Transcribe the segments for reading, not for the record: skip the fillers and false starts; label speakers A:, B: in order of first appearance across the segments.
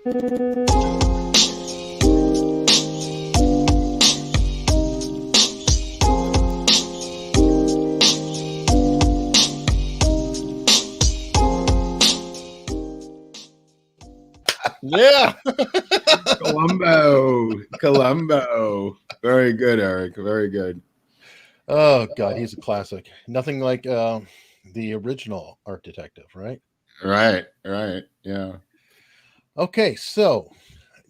A: Yeah. Columbo. Very good, Eric. Very good.
B: Oh God, he's a classic. Nothing like the original Art Detective, right?
A: Right. Yeah.
B: Okay, so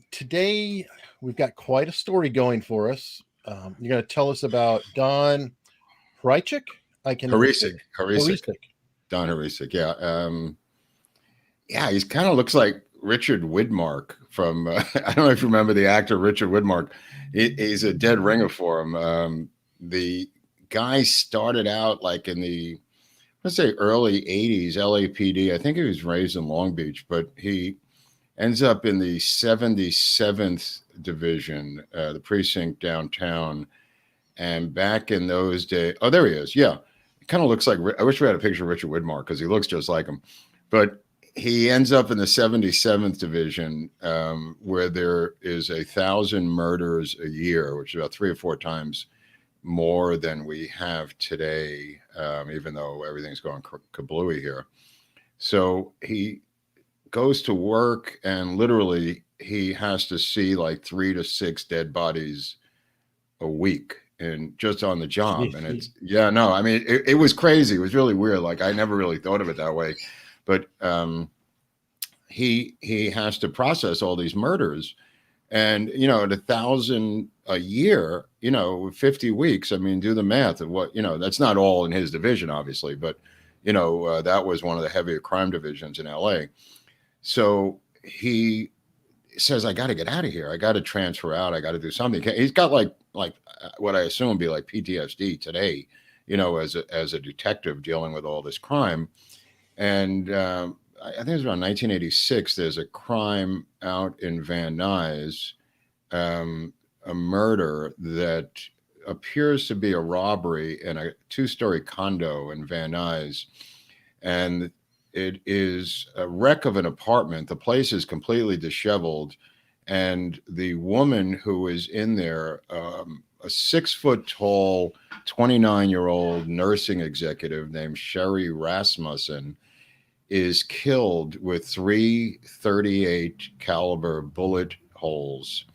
B: today we've got quite a story going for us. You're going to tell us about Don Hrycyk.
A: Hrycyk. Don Hrycyk. Yeah. Yeah, he kind of looks like Richard Widmark from, I don't know if you remember the actor Richard Widmark. He's a dead ringer for him. The guy started out like in the, let's say, early 80s, LAPD. I think he was raised in Long Beach, but he ends up in the 77th Division, the precinct downtown. And back in those days, oh, there he is. Yeah. It kind of looks like, I wish we had a picture of Richard Widmark because he looks just like him. But he ends up in the 77th Division, where there is 1,000 murders a year, which is about 3 or 4 times more than we have today, even though everything's going kablooey here. So he goes to work and literally he has to see like 3 to 6 dead bodies a week and just on the job. And it's, yeah, no, I mean, it was crazy. It was really weird. Like I never really thought of it that way, but he has to process all these murders. And, you know, at 1,000 a year, you know, 50 weeks, I mean, do the math of what, you know, that's not all in his division, obviously, but, you know, that was one of the heavier crime divisions in LA. So he says, I got to get out of here. I got to transfer out. I got to do something. He's got like what I assume would be like PTSD today, you know, as a detective dealing with all this crime. And I think it was around 1986. There's a crime out in Van Nuys, a murder that appears to be a robbery in a 2-story condo in Van Nuys. And it is a wreck of an apartment. The place is completely disheveled. And the woman who is in there, a 6-foot-tall, 29-year-old nursing executive named Sherri Rasmussen, is killed with 3 .38 caliber bullet holes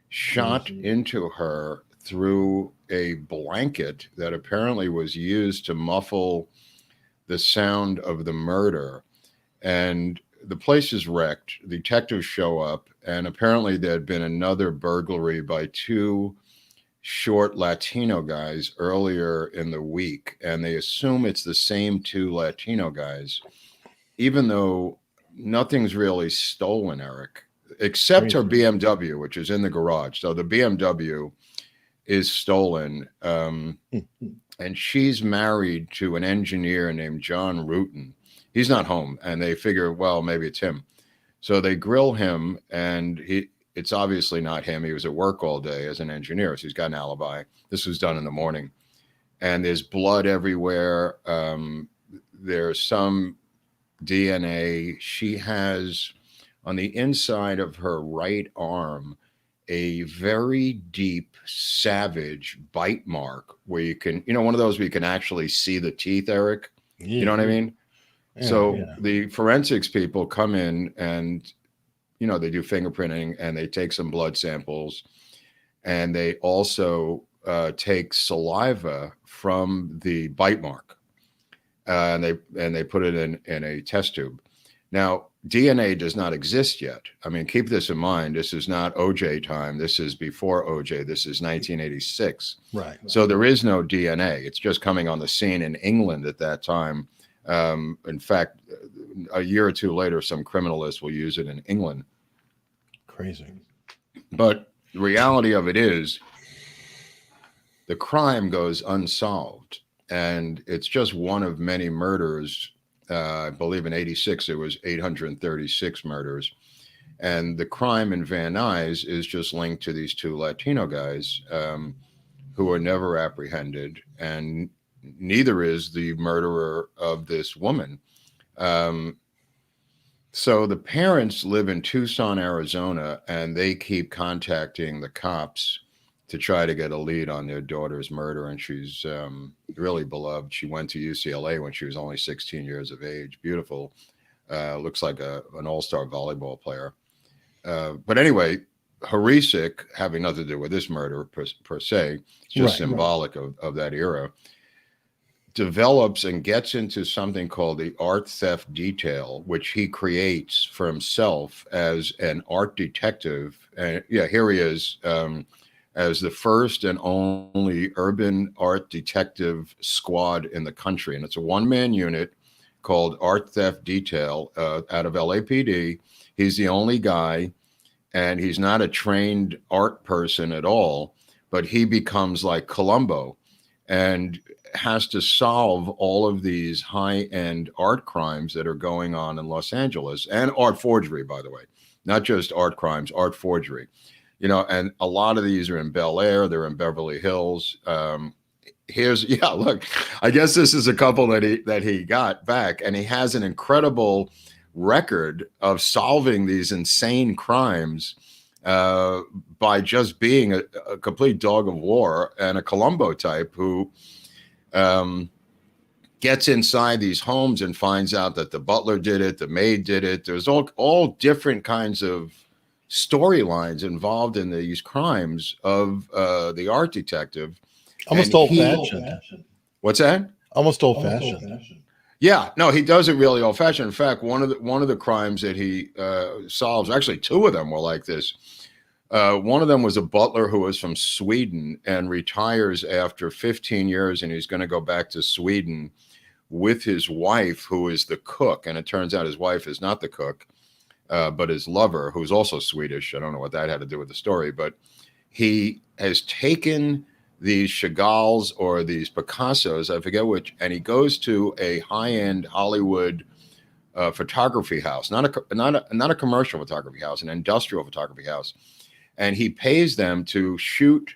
A: shot into her through a blanket that apparently was used to muffle the sound of the murder. And the place is wrecked. Detectives show up, and apparently there had been another burglary by 2 short Latino guys earlier in the week, and they assume it's the same 2 Latino guys, even though nothing's really stolen, Eric, except her BMW, which is in the garage. So the BMW is stolen. And she's married to an engineer named John Rutan. He's not home, and they figure, well, maybe it's him. So they grill him, and it's obviously not him. He was at work all day as an engineer, so he's got an alibi. This was done in the morning. And there's blood everywhere. There's some DNA. She has, on the inside of her right arm, a very deep, savage bite mark where you can, you know, one of those where you can actually see the teeth, Eric. Yeah. You know what I mean? Yeah, so the forensics people come in and, you know, they do fingerprinting and they take some blood samples, and they also take saliva from the bite mark, and they put it in a test tube. Now, DNA does not exist yet. I mean, keep this in mind. This is not OJ time. This is before OJ. This is 1986.
B: Right.
A: So there is no DNA. It's just coming on the scene in England at that time. In fact, a year or 2 later, some criminalists will use it in England.
B: Crazy.
A: But the reality of it is the crime goes unsolved. And it's just one of many murders. I believe in 86, it was 836 murders. And the crime in Van Nuys is just linked to these 2 Latino guys who are never apprehended. And neither is the murderer of this woman. So the parents live in Tucson, Arizona, and they keep contacting the cops to try to get a lead on their daughter's murder. And she's really beloved. She went to UCLA when she was only 16 years of age. Beautiful. Looks like an all-star volleyball player. But anyway, Hrycyk, having nothing to do with this murder per se, it's just symbolic of that era, develops and gets into something called the art theft detail, which he creates for himself as an art detective. And yeah, here he is as the first and only urban art detective squad in the country. And it's a one-man unit called Art Theft Detail out of LAPD. He's the only guy, and he's not a trained art person at all, but he becomes like Columbo and has to solve all of these high-end art crimes that are going on in Los Angeles, and art forgery, by the way, not just art crimes, art forgery. You know, and a lot of these are in Bel Air, they're in Beverly Hills. Look, I guess this is a couple that he got back, and he has an incredible record of solving these insane crimes by just being a complete dog of war and a Columbo type who gets inside these homes and finds out that the butler did it, the maid did it. There's all different kinds of storylines involved in these crimes of the art detective.
B: Almost old-fashioned.
A: What's that?
B: Almost old-fashioned.
A: Yeah, no, he does it really old-fashioned. In fact, one of the crimes that he solves, actually two of them were like this. One of them was a butler who was from Sweden and retires after 15 years, and he's going to go back to Sweden with his wife, who is the cook. And it turns out his wife is not the cook, but his lover, who's also Swedish. I don't know what that had to do with the story, but he has taken these Chagalls or these Picassos, I forget which, and he goes to a high-end Hollywood photography house, not a commercial photography house, an industrial photography house, and he pays them to shoot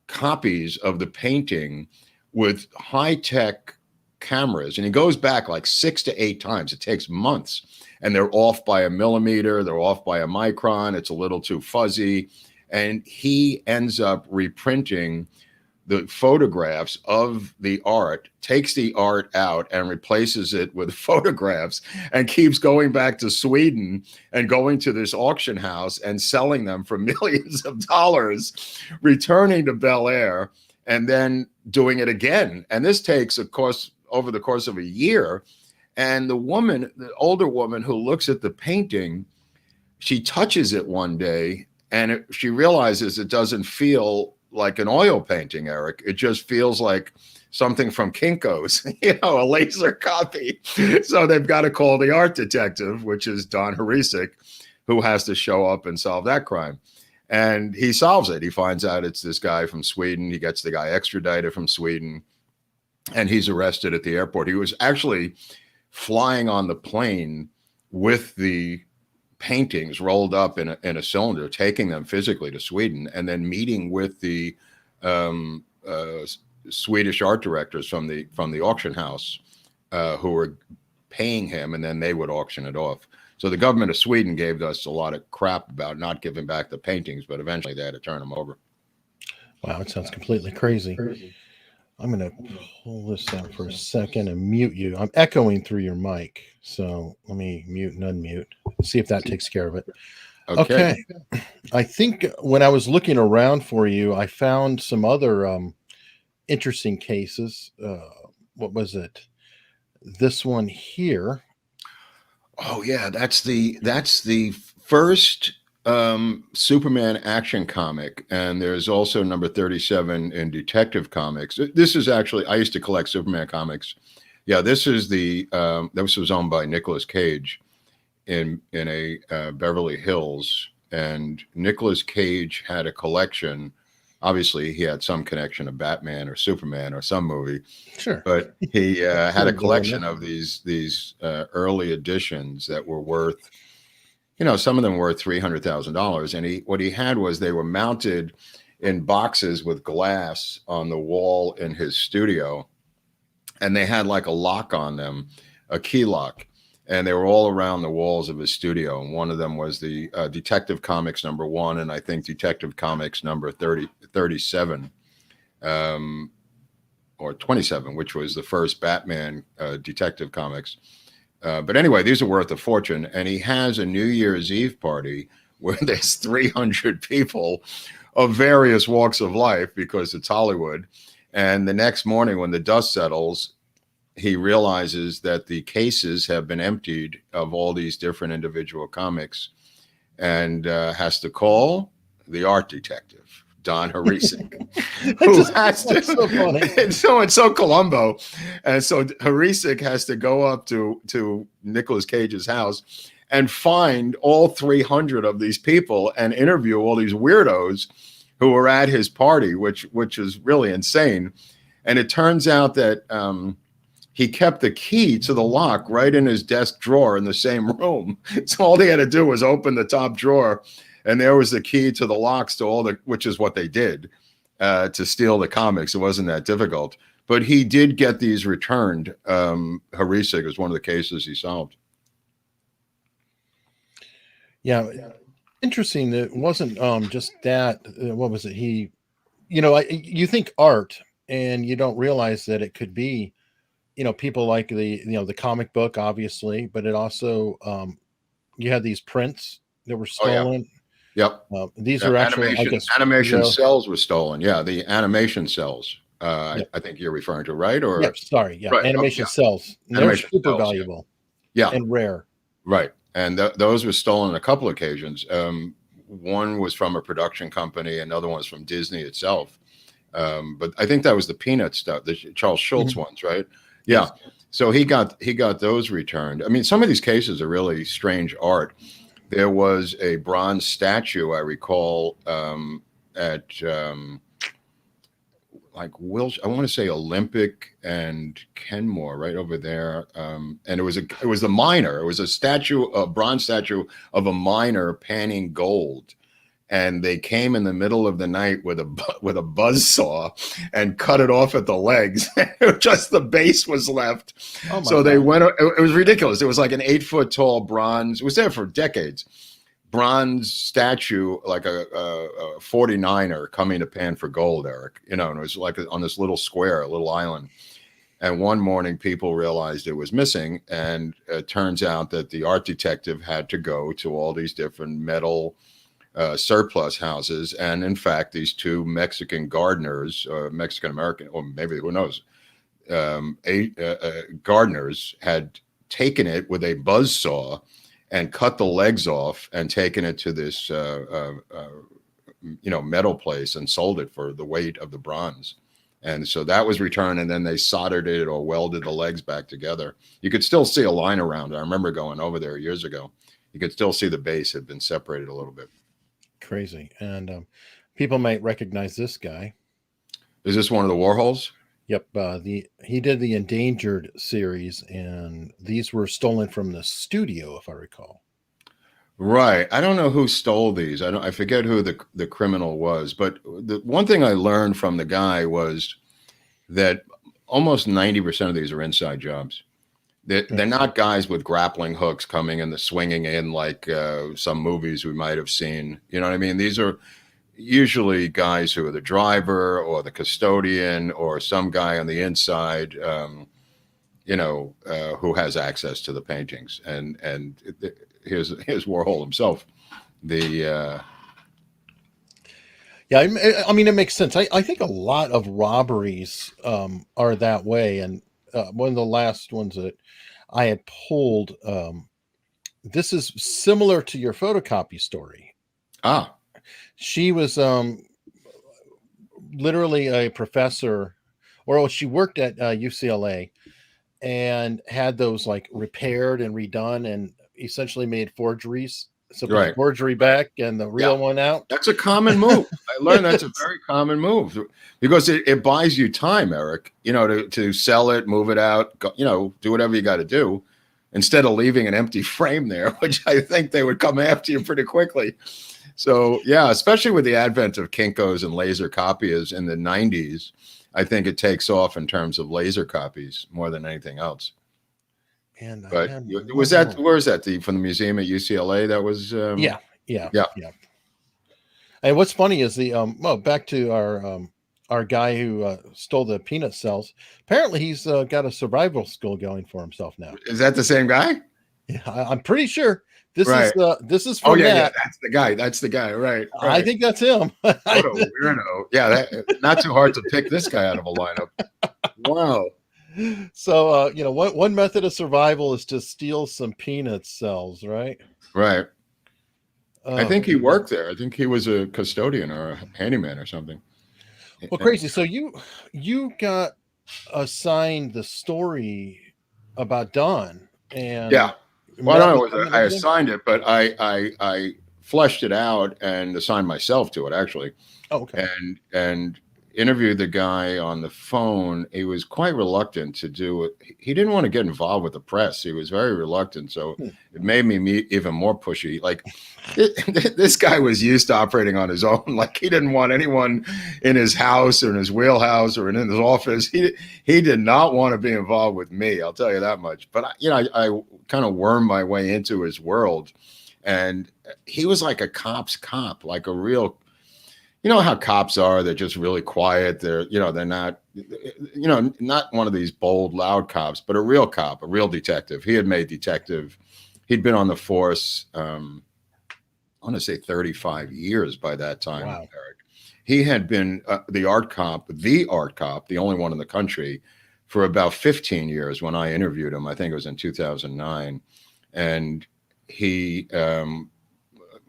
A: copies of the painting with high-tech cameras, and he goes back like 6 to 8 times. It takes months, and they're off by a millimeter, they're off by a micron, it's a little too fuzzy, and he ends up reprinting the photographs of the art, takes the art out and replaces it with photographs, and keeps going back to Sweden and going to this auction house and selling them for millions of dollars, returning to Bel Air and then doing it again. And this takes, of course, over the course of a year. And the woman, the older woman who looks at the painting, she touches it one day and she realizes it doesn't feel like an oil painting, Eric. It just feels like something from Kinko's, a laser copy. So they've got to call the art detective, which is Don Hrycyk, who has to show up and solve that crime. And he solves it. He finds out it's this guy from Sweden. He gets the guy extradited from Sweden, and he's arrested at the airport. He was actually flying on the plane with the paintings rolled up in a cylinder, taking them physically to Sweden, and then meeting with the Swedish art directors from the auction house who were paying him, and then they would auction it off. So the government of Sweden gave us a lot of crap about not giving back the paintings, but eventually they had to turn them over.
B: Wow, it sounds completely crazy. I'm going to pull this out for a second and mute you. I'm echoing through your mic, so let me mute and unmute. See if that takes care of it. Okay. I think when I was looking around for you, I found some other interesting cases. What was it? This one here.
A: Oh yeah, that's the first Superman action comic, and there's also number 37 in Detective Comics. This is actually, I used to collect Superman comics. Yeah, this is this was owned by Nicolas Cage in a Beverly Hills, and Nicolas Cage had a collection. Obviously, he had some connection to Batman or Superman or some movie.
B: Sure.
A: But he had a collection of these early editions that were worth, some of them were $300,000. And what he had was they were mounted in boxes with glass on the wall in his studio. And they had like a lock on them, a key lock. and they were all around the walls of his studio. And one of them was the Detective Comics #1, and I think Detective Comics number 37, or 27, which was the first Batman Detective Comics. But anyway, these are worth a fortune. And he has a New Year's Eve party where there's 300 people of various walks of life, because it's Hollywood. And the next morning, when the dust settles, he realizes that the cases have been emptied of all these different individual comics, and has to call the art detective, Don Hrycyk, who has to.
B: So funny.
A: It's so Columbo, and so Hrycyk has to go up to Nicolas Cage's house and find all 300 of these people and interview all these weirdos who were at his party, which is really insane. And it turns out that he kept the key to the lock right in his desk drawer in the same room. So all they had to do was open the top drawer, and there was the key to the locks to which is what they did to steal the comics. It wasn't that difficult, but he did get these returned. Hrycyk was one of the cases he solved.
B: Yeah, interesting. It wasn't just that. What was it? You think art, and you don't realize that it could be, people like the comic book, obviously, but it also, you had these prints that were stolen.
A: Yep.
B: These are actually, I guess,
A: animation cells were stolen. Yeah, the animation cells.
B: Yep.
A: I think you're referring to, right? Or
B: yep, sorry, yeah,
A: right.
B: animation cells. They're super valuable.
A: Yeah,
B: and rare.
A: Right, and those were stolen on a couple occasions. One was from a production company, another one was from Disney itself. But I think that was the Peanut stuff, the Charles Schultz ones, right? Yeah. So he got those returned. I mean, some of these cases are really strange art. There was a bronze statue, I recall, at I want to say Olympic and Kenmore, right over there. And it was a miner. It was a bronze statue of a miner panning gold. And they came in the middle of the night with a buzzsaw and cut it off at the legs. Just the base was left. Oh so they went. It was ridiculous. It was like an 8-foot tall bronze. It was there for decades. Bronze statue, like a 49er coming to pan for gold, Eric. And it was like on this little square, a little island. And one morning, people realized it was missing, and it turns out that the art detective had to go to all these different metal surplus houses, and in fact, these two Mexican gardeners, Mexican American, or maybe who knows, gardeners had taken it with a buzzsaw and cut the legs off and taken it to this metal place and sold it for the weight of the bronze. And so that was returned, and then they soldered it or welded the legs back together. You could still see a line around it. I remember going over there years ago. You could still see the base had been separated a little bit.
B: Crazy. And people might recognize this guy.
A: Is this one of the Warhols?
B: Yep. He did the Endangered series, and these were stolen from the studio, if I recall.
A: Right. I don't know who stole these. I forget who the criminal was, but the one thing I learned from the guy was that almost 90% of these are inside jobs. They're not guys with grappling hooks coming and swinging in like some movies we might have seen. You know what I mean? These are usually guys who are the driver or the custodian or some guy on the inside, who has access to the paintings. And here's Warhol himself. Yeah,
B: I mean, it makes sense. I think a lot of robberies are that way. And one of the last ones that I had pulled, this is similar to your photocopy story. She was literally a professor, or she worked at UCLA and had those like repaired and redone, and essentially made forgeries. So put the forgery back and the real one out.
A: That's a common move. I learned that's a very common move because it buys you time, Eric, to sell it, move it out, do whatever you got to do instead of leaving an empty frame there, which I think they would come after you pretty quickly. So, yeah, especially with the advent of Kinkos and laser copiers in the 90s, I think it takes off in terms of laser copies more than anything else.
B: And I
A: But
B: had
A: was
B: one
A: that,
B: more.
A: where is that? From the museum at UCLA? That was,
B: Yeah.
A: yeah,
B: And what's funny is back to our guy who stole the peanut cells. Apparently, he's got a survival skill going for himself now.
A: is that the same guy?
B: Yeah, I'm pretty sure
A: Right.
B: this is
A: Oh
B: from
A: yeah, yeah.
B: that.
A: That's the guy. That's the guy. Right.
B: I
A: Right.
B: think that's him.
A: What a weirdo. Yeah. Not too hard to pick this guy out of a lineup. Wow.
B: So one method of survival is to steal some peanut cells, right?
A: Right. I
B: Oh,
A: think he worked there. I think he was a custodian or a handyman or something.
B: well, crazy. So you got assigned the story about Don and
A: Yeah. Well, I
B: met with
A: don't know
B: him
A: whether
B: and
A: I
B: everything.
A: assigned it, but I fleshed it out and assigned myself to it actually,
B: Oh, okay.
A: and interviewed the guy on the phone. He was quite reluctant to do it. He didn't want to get involved with the press. He was very reluctant. So
B: Hmm.
A: it made me even more pushy. Like this guy was used to operating on his own. Like he didn't want anyone in his house or in his wheelhouse or in his office. He did not want to be involved with me. I'll tell you that much. But I kind of wormed my way into his world, and he was like a cop's cop, like a real, you know how cops are. They're just really quiet. They're not, not one of these bold, loud cops, but a real cop, a real detective. He had made detective. He'd been on the force, I want to say 35 years by that time,
B: Wow.
A: Eric. He had been the art cop, the only one in the country, for about 15 years when I interviewed him. I think it was in 2009. And he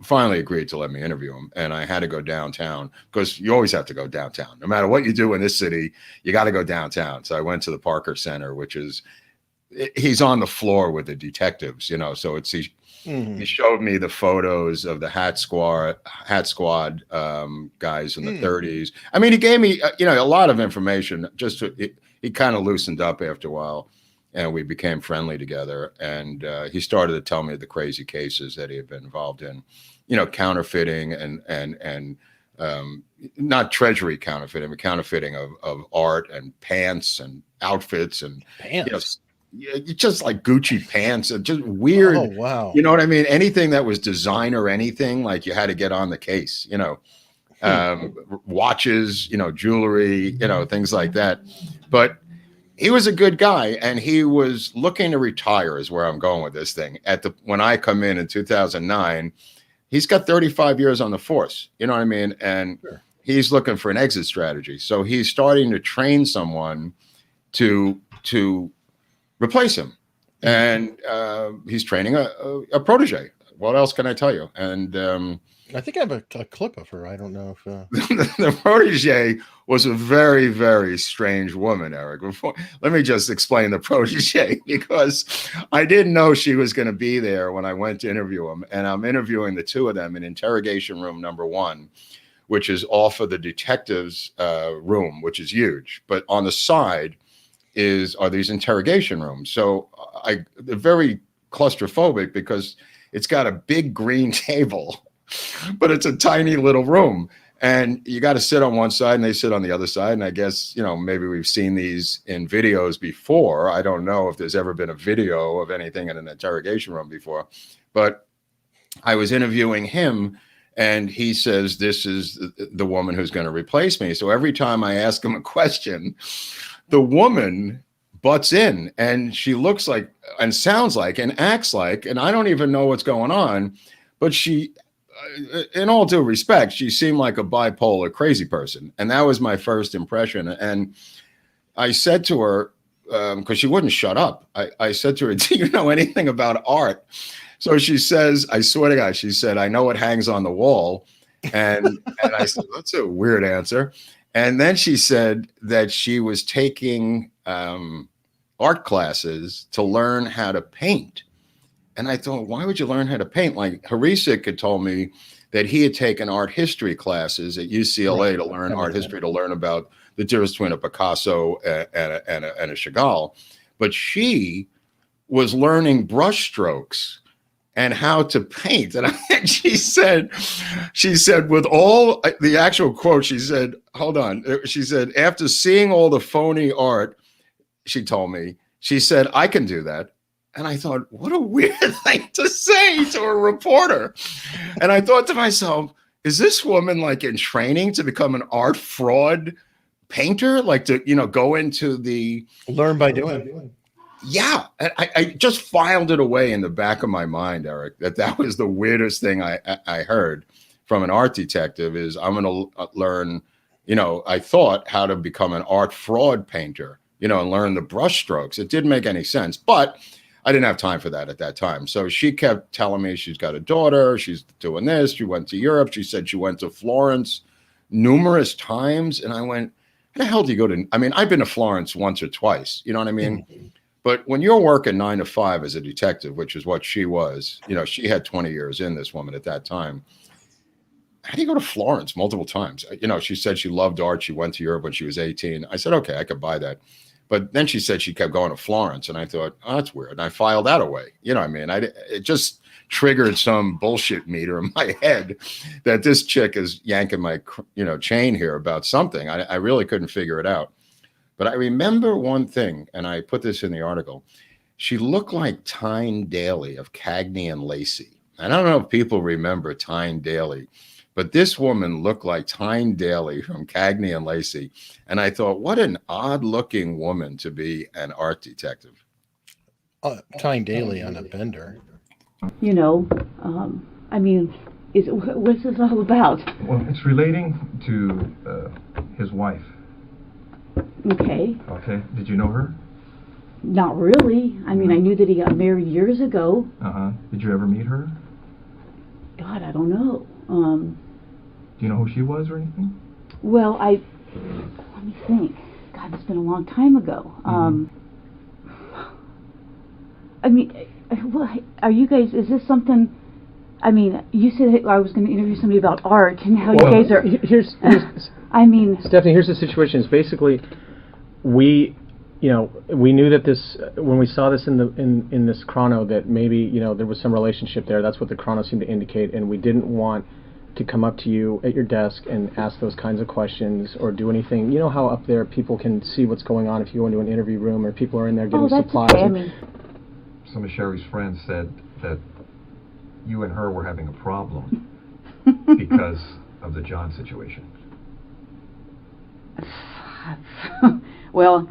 A: finally agreed to let me interview him. And I had to go downtown because you always have to go downtown. No matter what you do in this city, you got to go downtown. So I went to the Parker Center, which is, he's on the floor with the detectives, so it's, he showed me the photos of the Hat Squad guys in the 30s. I mean, he gave me, a lot of information. He kind of loosened up after a while, and we became friendly together. And he started to tell me the crazy cases that he had been involved in, counterfeiting and not treasury counterfeiting, but counterfeiting of art and pants and outfits and
B: Pants.
A: Just like Gucci pants and just weird.
B: Oh, wow.
A: You know what I mean? Anything that was designer, anything, like you had to get on the case, watches, jewelry, things like that. But he was a good guy, and he was looking to retire is where I'm going with this thing. When I come in 2009, he's got 35 years on the force, you know what I mean? And
B: Sure.
A: He's looking for an exit strategy. So he's starting to train someone to replace him. And he's training a protege. What else can I tell you? And
B: I think I have a clip of her. I don't know if
A: the protege was a very, very strange woman, Eric. Let me just explain the protege, because I didn't know she was going to be there when I went to interview him. And I'm interviewing the two of them in interrogation room number 1, which is off of the detective's room, which is huge. But on the side are these interrogation rooms. So they're very claustrophobic because it's got a big green table, but it's a tiny little room. And you got to sit on one side and they sit on the other side. And I guess, maybe we've seen these in videos before. I don't know if there's ever been a video of anything in an interrogation room before, but I was interviewing him and he says, this is the woman who's going to replace me. So every time I ask him a question, the woman butts in, and she looks like and sounds like and acts like, and I don't even know what's going on, but she, in all due respect, she seemed like a bipolar crazy person. And that was my first impression. And I said to her, because she wouldn't shut up, I said to her, do you know anything about art? So she says, I swear to God, she said, I know it hangs on the wall. And I said, that's a weird answer. And then she said that she was taking art classes to learn how to paint. And I thought, why would you learn how to paint? Like Hrycyk had told me that he had taken art history classes at UCLA to learn art history, to learn about the difference between a Picasso and a Chagall. But she was learning brush strokes and how to paint. And she said, with all the actual quote, she said, hold on. She said, after seeing all the phony art, she told me, she said, I can do that. And I thought, what a weird thing to say to a reporter. And I thought to myself, is this woman like in training to become an art fraud painter? Like to, go into the
B: learn by doing.
A: Yeah. And I just filed it away in the back of my mind, Eric, that was the weirdest thing I heard from an art detective is I'm going to learn, I thought how to become an art fraud painter, and learn the brush strokes. It didn't make any sense, but I didn't have time for that at that time. So she kept telling me she's got a daughter. She's doing this. She went to Europe. She said she went to Florence numerous times. And I went, how the hell do you go to? I mean, I've been to Florence once or twice. You know what I mean? Mm-hmm. But when you're working 9 to 5 as a detective, which is what she was, she had 20 years in, this woman at that time. How do you go to Florence multiple times? She said she loved art. She went to Europe when she was 18. I said, okay, I could buy that. But then she said she kept going to Florence, and I thought, oh, that's weird. And I filed that away. You know what I mean? It just triggered some bullshit meter in my head that this chick is yanking my, chain here about something. I really couldn't figure it out. But I remember one thing, and I put this in the article. She looked like Tyne Daly of Cagney and Lacey. I don't know if people remember Tyne Daly, but this woman looked like Tyne Daly from Cagney and Lacey. And I thought, what an odd looking woman to be an art detective.
B: Tyne Daly on a bender.
C: I mean, what's this all about?
D: Well, it's relating to his wife.
C: Okay.
D: Okay. Did you know her?
C: Not really. I mean, I knew that he got married years ago.
D: Uh-huh. Did you ever meet her?
C: God, I don't know.
D: Do you know who she was or anything?
C: Well, let me think. God, it's been a long time ago. I mean, are you guys, is this something, I mean, you said I was going to interview somebody about art and how you guys are,
E: here's
C: I mean.
E: Stephanie, here's the situation. It's basically, we knew that this, when we saw this in this chrono, that maybe, there was some relationship there. That's what the chrono seemed to indicate, and we didn't want to come up to you at your desk and ask those kinds of questions or do anything. You know how up there people can see what's going on if you go into an interview room or people are in there getting supplies.
C: Okay. I mean,
D: some of Sherri's friends said that you and her were having a problem because of the John situation.
C: Well,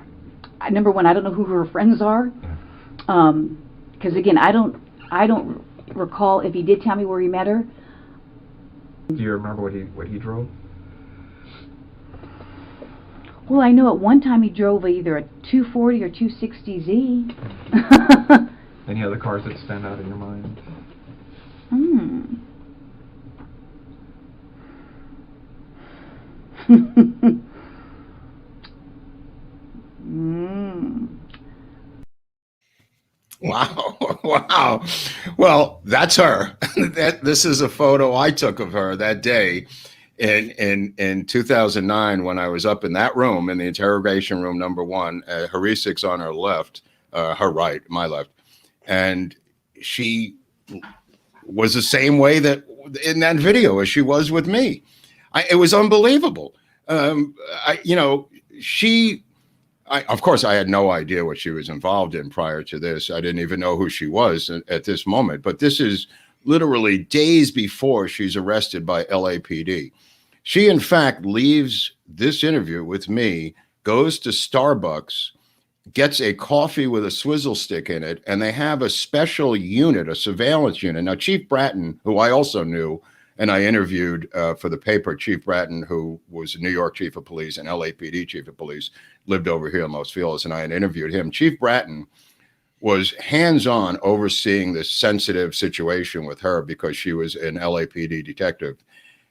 C: number one, I don't know who her friends are, because again, I don't recall if he did tell me where he met her.
D: Do you remember what he drove?
C: Well, I know at one time he drove either a 240 or 260Z.
D: Any other cars that stand out in your mind?
A: Wow. Well, that's her. This is a photo I took of her that day in 2009 when I was up in that room, in the interrogation room number 1. Hrycyk's on her left, her right, my left. And she was the same way that in that video as she was with me. It was unbelievable. Of course, I had no idea what she was involved in prior to this. I didn't even know who she was at this moment. But this is literally days before she's arrested by LAPD. She, in fact, leaves this interview with me, goes to Starbucks, gets a coffee with a swizzle stick in it, and they have a special unit, a surveillance unit. Now, Chief Bratton, who I also knew, and I interviewed for the paper, Chief Bratton, who was New York Chief of Police and LAPD Chief of Police, lived over here in Los Feliz, and I had interviewed him. Chief Bratton was hands-on overseeing this sensitive situation with her because she was an LAPD detective.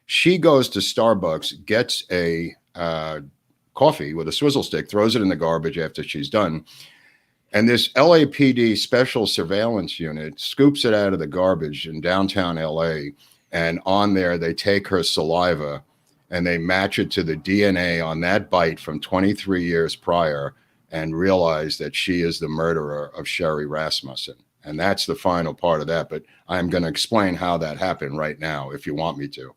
A: She goes to Starbucks, gets a coffee with a swizzle stick, throws it in the garbage after she's done. And this LAPD special surveillance unit scoops it out of the garbage in downtown LA. And on there, they take her saliva and they match it to the DNA on that bite from 23 years prior and realize that she is the murderer of Sherri Rasmussen. And that's the final part of that. But I'm going to explain how that happened right now, if you want me to.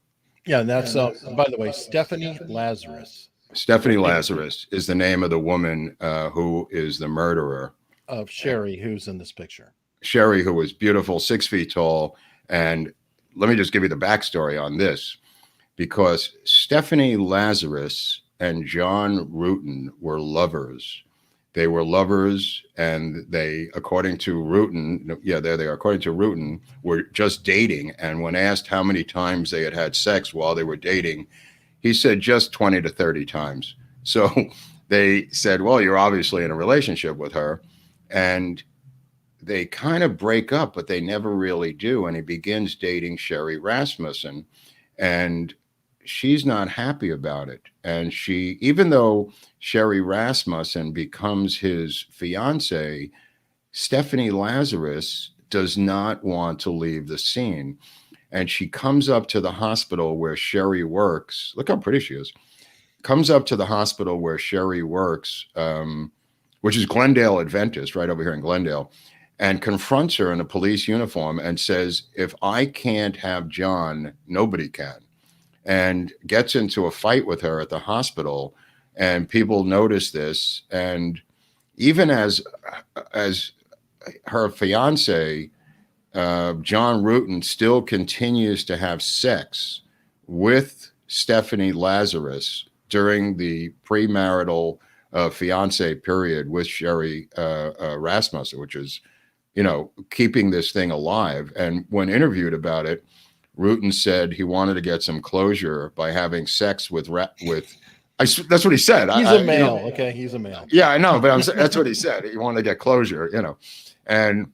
B: Yeah, and that's, by the way, Stephanie Lazarus.
A: Stephanie Lazarus is the name of the woman who is the murderer
B: of Sherri, who's in this picture.
A: Sherri, who was beautiful, 6 feet tall. And let me just give you the backstory on this, because Stephanie Lazarus and John Rutan were lovers. They were lovers, and they, according to Rutan, there they are, according to Rutan, were just dating. And when asked how many times they had had sex while they were dating, he said just 20 to 30 times. So they said, well, you're obviously in a relationship with her. And they kind of break up, but they never really do. And he begins dating Sherri Rasmussen, and she's not happy about it. And she, even though Sherri Rasmussen becomes his fiance, Stephanie Lazarus does not want to leave the scene. And she comes up to the hospital where Sherri works. Look how pretty she is. Comes up to the hospital where Sherri works, which is Glendale Adventist, right over here in Glendale, and confronts her in a police uniform and says, if I can't have John, nobody can. And gets into a fight with her at the hospital. And people notice this. And even as her fiance, John Rutan, still continues to have sex with Stephanie Lazarus during the premarital fiance period with Sherri Rasmussen, which is, keeping this thing alive. And when interviewed about it, Rutan said he wanted to get some closure by having sex with that's what he said.
B: He's a male. Okay. He's a male.
A: Yeah, I know, but that's what he said. He wanted to get closure, And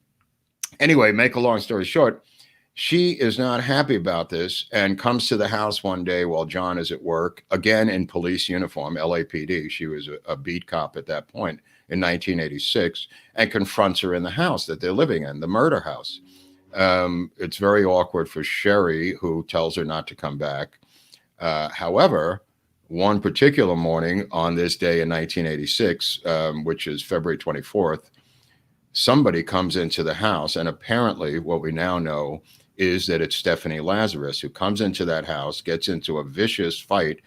A: anyway, make a long story short, she is not happy about this and comes to the house one day while John is at work, again in police uniform, LAPD. She was a beat cop at that point in 1986, and confronts her in the house that they're living in, the murder house. It's very awkward for Sherri, who tells her not to come back. However, one particular morning on this day in 1986, which is February 24th, somebody comes into the house, and apparently what we now know is that it's Stephanie Lazarus who comes into that house, gets into a vicious fight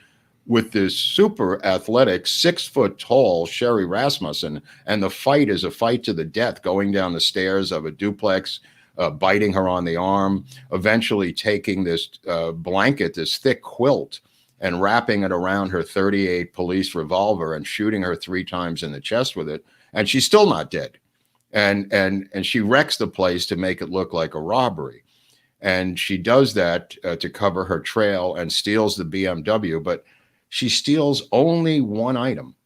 A: with this super athletic 6 foot tall Sherri Rasmussen. And the fight is a fight to the death, going down the stairs of a duplex, biting her on the arm, eventually taking this blanket, this thick quilt, and wrapping it around her .38 police revolver and shooting her 3 times in the chest with it. And she's still not dead. And she wrecks the place to make it look like a robbery. And she does that to cover her trail and steals the BMW, but she steals only one item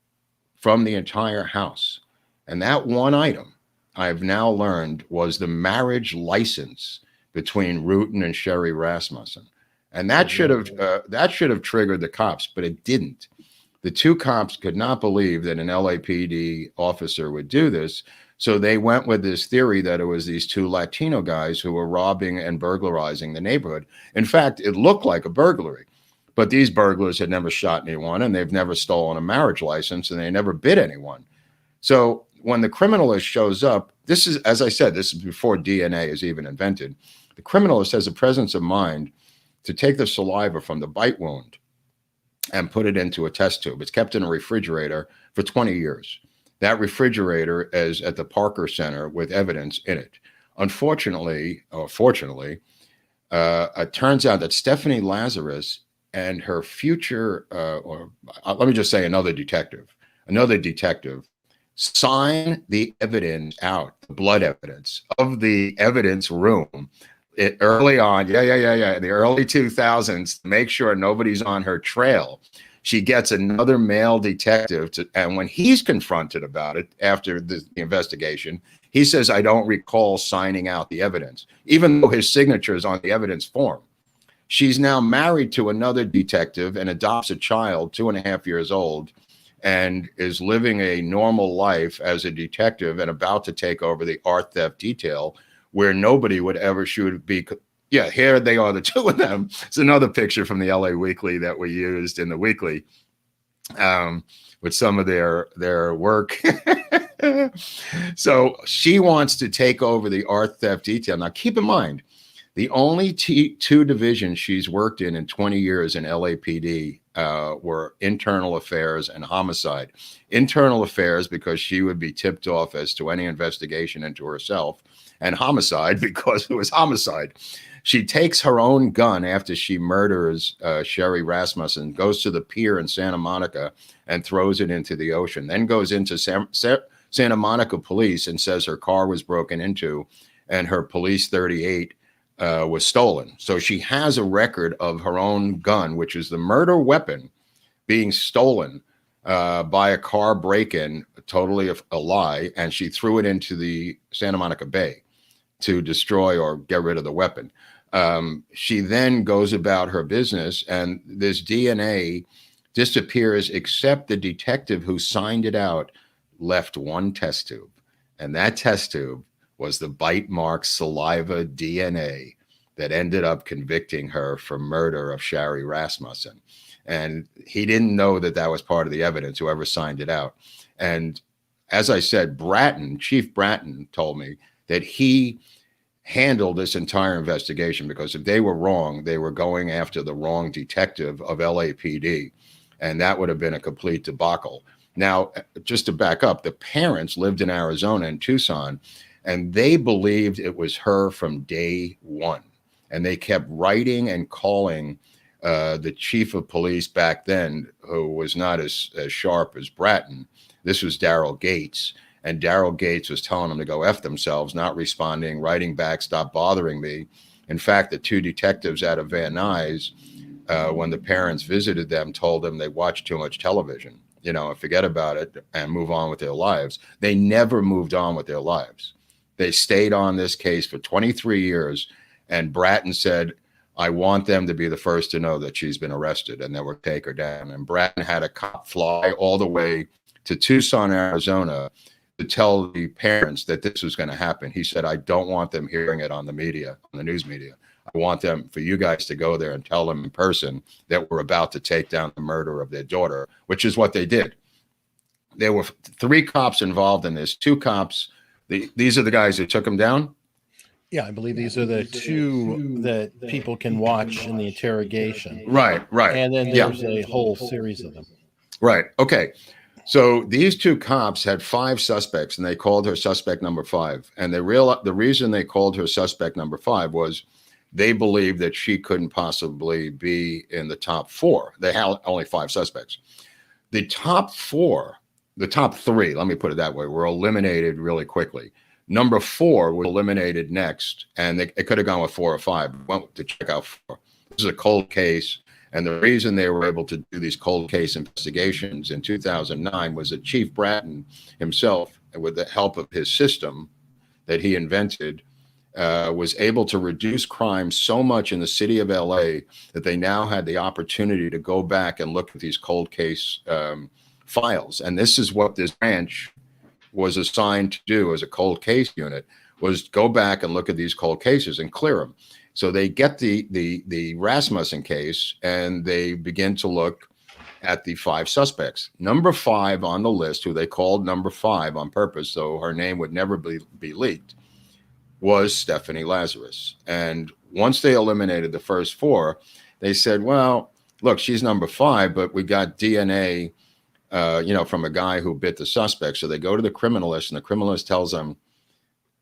A: from the entire house. And that one item, I've now learned, was the marriage license between Rutan and Sherri Rasmussen. And that should have triggered the cops, but it didn't. The 2 cops could not believe that an LAPD officer would do this. So they went with this theory that it was these 2 Latino guys who were robbing and burglarizing the neighborhood. In fact, it looked like a burglary, but these burglars had never shot anyone, and they've never stolen a marriage license, and they never bit anyone. So when the criminalist shows up, this is, as I said, this is before DNA is even invented. The criminalist has the presence of mind to take the saliva from the bite wound and put it into a test tube. It's kept in a refrigerator for 20 years. That refrigerator is at the Parker Center with evidence in it. Unfortunately, or fortunately, it turns out that Stephanie Lazarus and her future, let me just say another detective sign the evidence out, the blood evidence of the evidence room early on. In the early 2000s, to make sure nobody's on her trail. She gets another male detective and when he's confronted about it after the investigation, he says, I don't recall signing out the evidence, even though his signature is on the evidence form. She's now married to another detective and adopts a child, 2.5 years old, and is living a normal life as a detective and about to take over the art theft detail where nobody would ever be. Yeah, here they are, the 2 of them. It's another picture from the LA Weekly that we used in the weekly with some of their work. So she wants to take over the art theft detail. Now, keep in mind, The only two divisions she's worked in 20 years in LAPD were internal affairs and homicide. Internal affairs because she would be tipped off as to any investigation into herself, and homicide because it was homicide. She takes her own gun after she murders Sherri Rasmussen, goes to the pier in Santa Monica and throws it into the ocean, then goes into Santa Monica police and says her car was broken into and her police 38 was stolen. So she has a record of her own gun, which is the murder weapon, being stolen by a car break-in, totally a lie, and she threw it into the Santa Monica Bay to destroy or get rid of the weapon. She then goes about her business, and this DNA disappears, except the detective who signed it out left one test tube, and that test tube was the bite mark saliva DNA that ended up convicting her for murder of Sherri Rasmussen. And he didn't know that that was part of the evidence, whoever signed it out. And as I said, Chief Bratton told me that he handled this entire investigation, because if they were wrong, they were going after the wrong detective of LAPD, and that would have been a complete debacle. Now, just to back up, the parents lived in Arizona, in Tucson, and they believed it was her from day one. And they kept writing and calling the chief of police back then, who was not as sharp as Bratton. This was Daryl Gates. And Daryl Gates was telling them to go F themselves, not responding, writing back, stop bothering me. In fact, the two detectives out of Van Nuys, when the parents visited them, told them they watched too much television, forget about it and move on with their lives. They never moved on with their lives. They stayed on this case for 23 years. And Bratton said, I want them to be the first to know that she's been arrested and they will take her down. And Bratton had a cop fly all the way to Tucson, Arizona, to tell the parents that this was going to happen. He said, I don't want them hearing it on the media, on the news media. I want for you guys to go there and tell them in person that we're about to take down the murder of their daughter, which is what they did. There were 3 cops involved in this, 2 cops. These are the guys who took him down.
B: Yeah, I believe these are the 2 that people can watch in the interrogation.
A: Right.
B: And then there's a whole series of them.
A: Right. Okay. So these 2 cops had 5 suspects, and they called her suspect number 5. And the reason they called her suspect number 5 was they believed that she couldn't possibly be in the top 4. They had only 5 suspects. The top 3, let me put it that way, were eliminated really quickly. Number 4 was eliminated next, and it could have gone with 4 or 5. Went to check out 4. This is a cold case, and the reason they were able to do these cold case investigations in 2009 was that Chief Bratton himself, with the help of his system that he invented, was able to reduce crime so much in the city of LA that they now had the opportunity to go back and look at these cold case files. And this is what this branch was assigned to do as a cold case unit, was go back and look at these cold cases and clear them. So they get the Rasmussen case, and they begin to look at the 5 suspects. Number 5 on the list, who they called number 5 on purpose, so her name would never be leaked, was Stephanie Lazarus. And once they eliminated the first 4, they said, well, look, she's number 5, but we got DNA from a guy who bit the suspect. So they go to the criminalist, and the criminalist tells them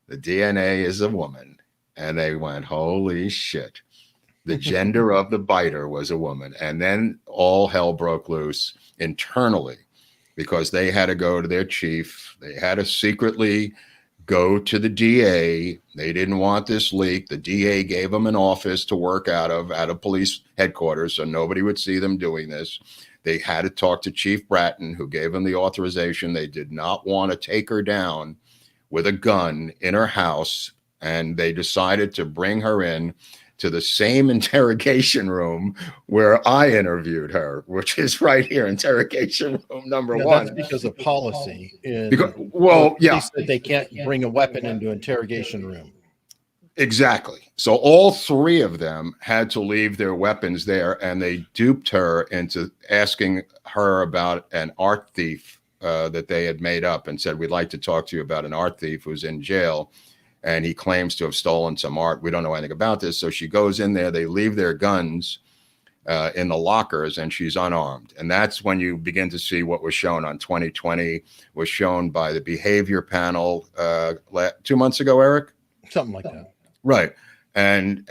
A: the DNA is a woman. And they went, holy shit. The gender of the biter was a woman. And then all hell broke loose internally, because they had to go to their chief. They had to secretly go to the DA. They didn't want this leak. The DA gave them an office to work out of police headquarters, so nobody would see them doing this. They had to talk to Chief Bratton, who gave them the authorization. They did not want to take her down with a gun in her house, and they decided to bring her in to the same interrogation room where I interviewed her, which is right here, interrogation room number 1.
B: That's because of policy.
A: They
B: can't bring a weapon into interrogation room.
A: Exactly. So all 3 of them had to leave their weapons there, and they duped her into asking her about an art thief that they had made up, and said, we'd like to talk to you about an art thief who's in jail. and he claims to have stolen some art. We don't know anything about this. So she goes in there, they leave their guns in the lockers, and she's unarmed. And that's when you begin to see what was shown on 2020, was shown by the behavior panel 2 months ago, Eric?
B: Something like that.
A: Right. And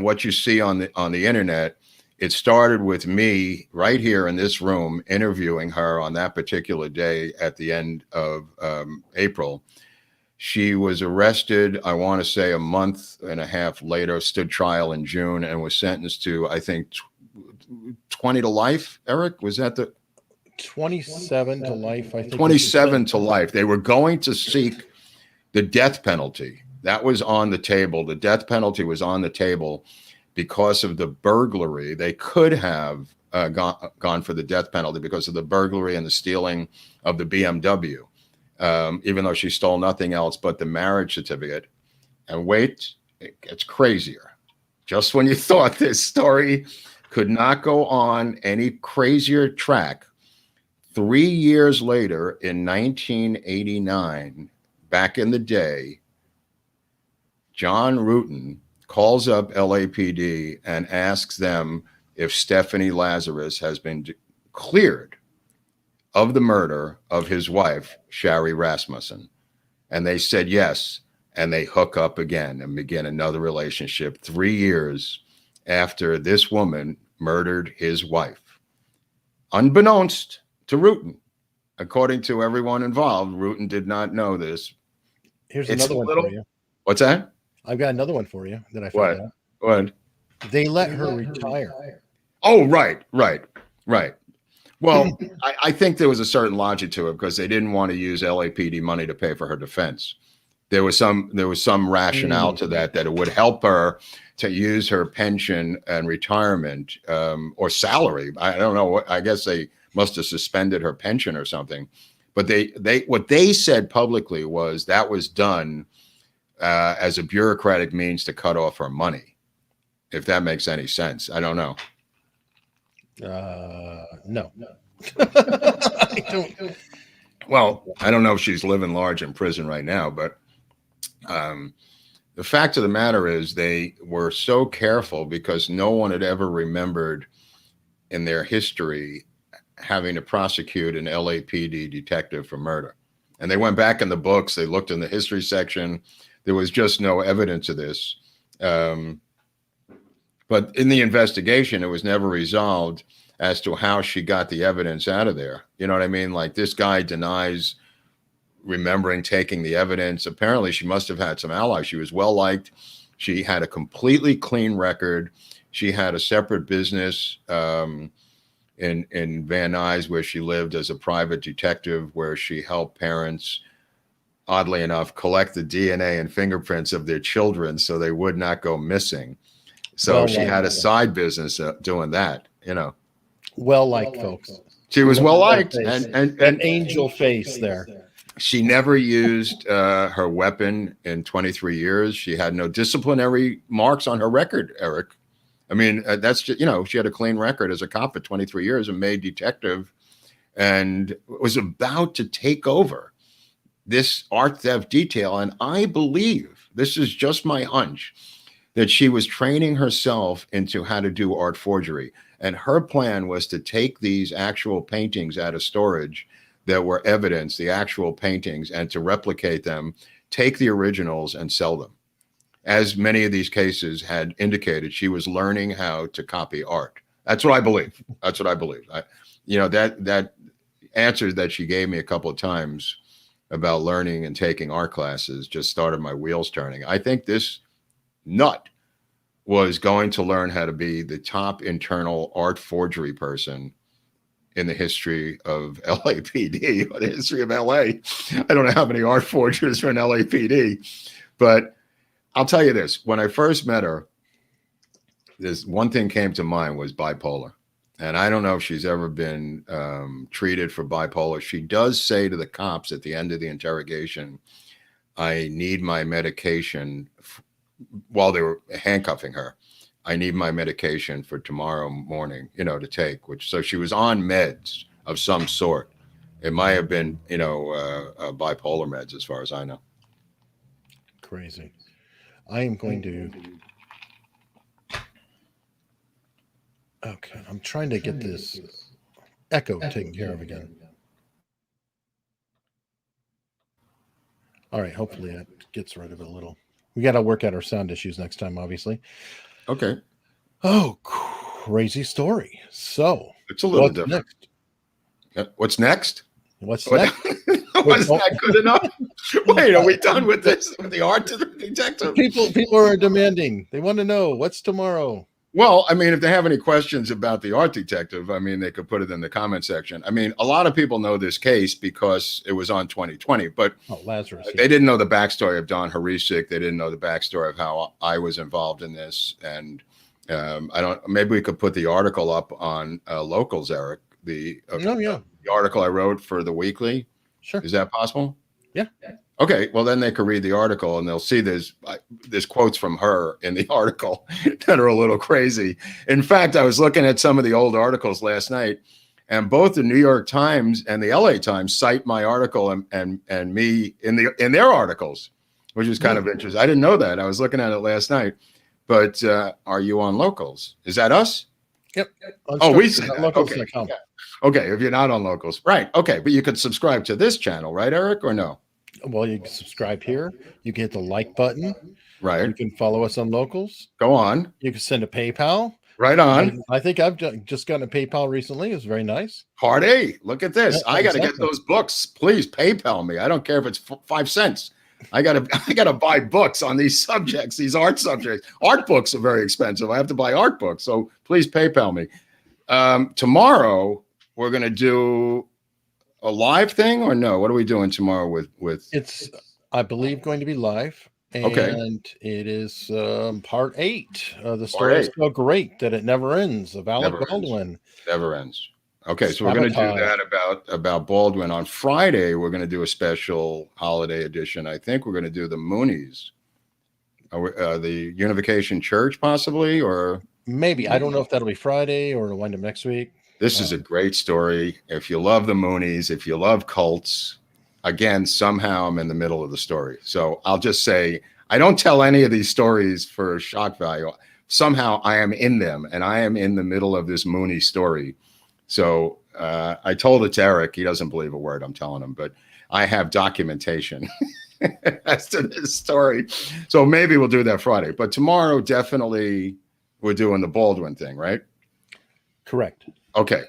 A: what you see on the internet, it started with me right here in this room interviewing her on that particular day at the end of April. She was arrested, I want to say a month and a half later, stood trial in June, and was sentenced to, I think, 20 to life. Eric, was that the
B: 27 to life? I think
A: 27 to life. They were going to seek the death penalty. That was on the table. The death penalty was on the table because of the burglary. They could have gone for the death penalty because of the burglary and the stealing of the BMW. Even though she stole nothing else but the marriage certificate. And wait, it gets crazier. Just when you thought this story could not go on any crazier track, 3 years later in 1989, back in the day, John Rutan calls up LAPD and asks them if Stephanie Lazarus has been cleared of the murder of his wife, Sherri Rasmussen. And they said yes, and they hook up again and begin another relationship 3 years after this woman murdered his wife. Unbeknownst to Rutan, according to everyone involved, Rutan did not know this.
B: Here's another one for you.
A: What's that?
B: I've got another one for you that I found out.
A: What?
B: They let her retire.
A: Oh, right. Well, I think there was a certain logic to it because they didn't want to use LAPD money to pay for her defense. There was some rationale to that it would help her to use her pension and retirement or salary. I don't know. I guess they must have suspended her pension or something. But what they said publicly was that was done as a bureaucratic means to cut off her money. If that makes any sense, I don't know.
B: No.
A: I don't. Well, I don't know if she's living large in prison right now, but the fact of the matter is they were so careful because no one had ever remembered in their history having to prosecute an LAPD detective for murder. And they went back in the books. They looked in the history section. There was just no evidence of this. But in the investigation, it was never resolved as to how she got the evidence out of there. You know what I mean? Like, this guy denies remembering taking the evidence. Apparently, she must have had some allies. She was well-liked. She had a completely clean record. She had a separate business in Van Nuys where she lived as a private detective, where she helped parents, oddly enough, collect the DNA and fingerprints of their children so they would not go missing. So she had a side business doing that, you know.
B: Well-liked, folks.
A: She was well-liked. And
B: an angel face there.
A: She never used her weapon in 23 years. She had no disciplinary marks on her record, Eric. I mean, that's just, you know, she had a clean record as a cop for 23 years, a May detective, and was about to take over this art theft detail. And I believe, this is just my hunch, that she was training herself into how to do art forgery. And her plan was to take these actual paintings out of storage that were evidence, the actual paintings, and to replicate them, take the originals and sell them. As many of these cases had indicated, she was learning how to copy art. That's what I believe. That's what I believe. That answer that she gave me a couple of times about learning and taking art classes just started my wheels turning. I think this nut was going to learn how to be the top internal art forgery person in the history of LAPD, or the history of LA. I don't know how many art forgers are in LAPD, but I'll tell you this. When I first met her, this one thing came to mind was bipolar. And I don't know if she's ever been treated for bipolar. She does say to the cops at the end of the interrogation, I need my medication while they were handcuffing her. I need my medication for tomorrow morning, to take, so she was on meds of some sort. It might have been, bipolar meds as far as I know.
B: Crazy. I am going to. Okay, I'm trying to get this echo taken care of again. All right, hopefully that gets rid of it a little. We got to work out our sound issues next time, obviously.
A: Okay.
B: Oh, crazy story. So,
A: It's a little
B: what's
A: different.
B: next?
A: What's next?
B: What's
A: What-
B: next?
A: Was that good enough? Wait, are we done with this? With the art detective?
B: People are demanding. They want to know what's tomorrow.
A: Well, I mean, if they have any questions about the art detective, I mean, they could put it in the comment section. I mean, a lot of people know this case because it was on 2020, but
B: Oh, Lazarus.
A: they didn't know the backstory of Don Hrycyk. They didn't know the backstory of how I was involved in this. And maybe we could put the article up on Locals, Eric, the article I wrote for the Weekly.
B: Sure.
A: Is that possible?
B: Yeah.
A: Okay, well then they can read the article and they'll see there's quotes from her in the article that are a little crazy. In fact, I was looking at some of the old articles last night, and both the New York Times and the LA Times cite my article and me in their articles, which is kind of interesting. I didn't know that. I was looking at it last night. But are you on Locals? Is that us?
B: Yep.
A: We said that.
B: Locals.com.
A: Okay. Okay, if you're not on Locals, right? Okay, but you could subscribe to this channel, right, Eric, or no?
B: Well, you can subscribe here. You can hit the like button.
A: Right.
B: You can follow us on Locals.
A: Go on.
B: You can send a PayPal.
A: Right on.
B: I think I've just gotten a PayPal recently. It was very nice.
A: Part A. Look at this.
B: Yeah,
A: I got to get
B: exactly.
A: those books. Please PayPal me. I don't care if it's 5 cents. I gotta buy books on these subjects, these art subjects. Art books are very expensive. I have to buy art books. So please PayPal me. Tomorrow we're gonna do a live thing or no? What are we doing tomorrow with?
B: It's, I believe, going to be live. And
A: Okay.
B: it is part 8. The story is so great that it never ends. Of Alec
A: Never ends.
B: Baldwin.
A: Never ends. Okay, so we're going to do that about Baldwin. On Friday, we're going to do a special holiday edition. I think we're going to do the Moonies, the Unification Church, possibly, or
B: Maybe. I don't know if that'll be Friday or it'll wind up next week.
A: this is a great story. If you love the Moonies, if you love cults, again, somehow I'm in the middle of the story. So I'll just say, I don't tell any of these stories for shock value. Somehow I am in them, and I am in the middle of this Mooney story. So I told it to Eric. He doesn't believe a word I'm telling him, but I have documentation as to this story. So maybe we'll do that Friday. But tomorrow, definitely, we're doing the Baldwin thing, right?
B: Correct.
A: Okay.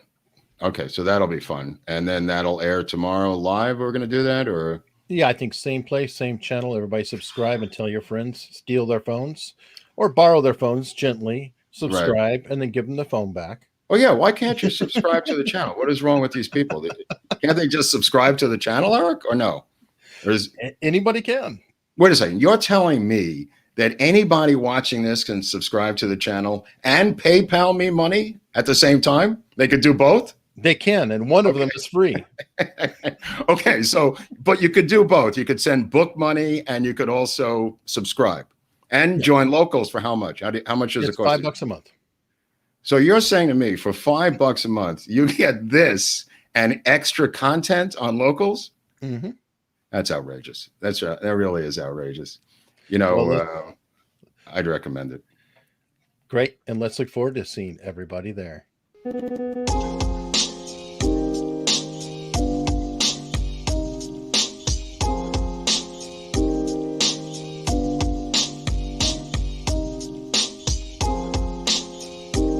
A: So that'll be fun. And then that'll air tomorrow live. We're going to do that, or?
B: Yeah, I think same place, same channel. Everybody subscribe and tell your friends. Steal their phones or borrow their phones gently. Subscribe and then give them the phone back.
A: Oh, yeah. Why can't you subscribe to the channel? What is wrong with these people? Can't they just subscribe to the channel, Eric, or no?
B: Anybody can.
A: Wait a second. You're telling me that anybody watching this can subscribe to the channel and PayPal me money at the same time? They could do both?
B: They can, and one of them is free.
A: Okay, so, but you could do both. You could send book money, and you could also subscribe and join Locals for how much? How much does it cost?
B: $5 a month.
A: So you're saying to me, for $5 a month, you get this and extra content on Locals?
B: Mm-hmm.
A: That's outrageous. That really is outrageous. You know, I'd recommend it.
B: Great, and let's look forward to seeing everybody there.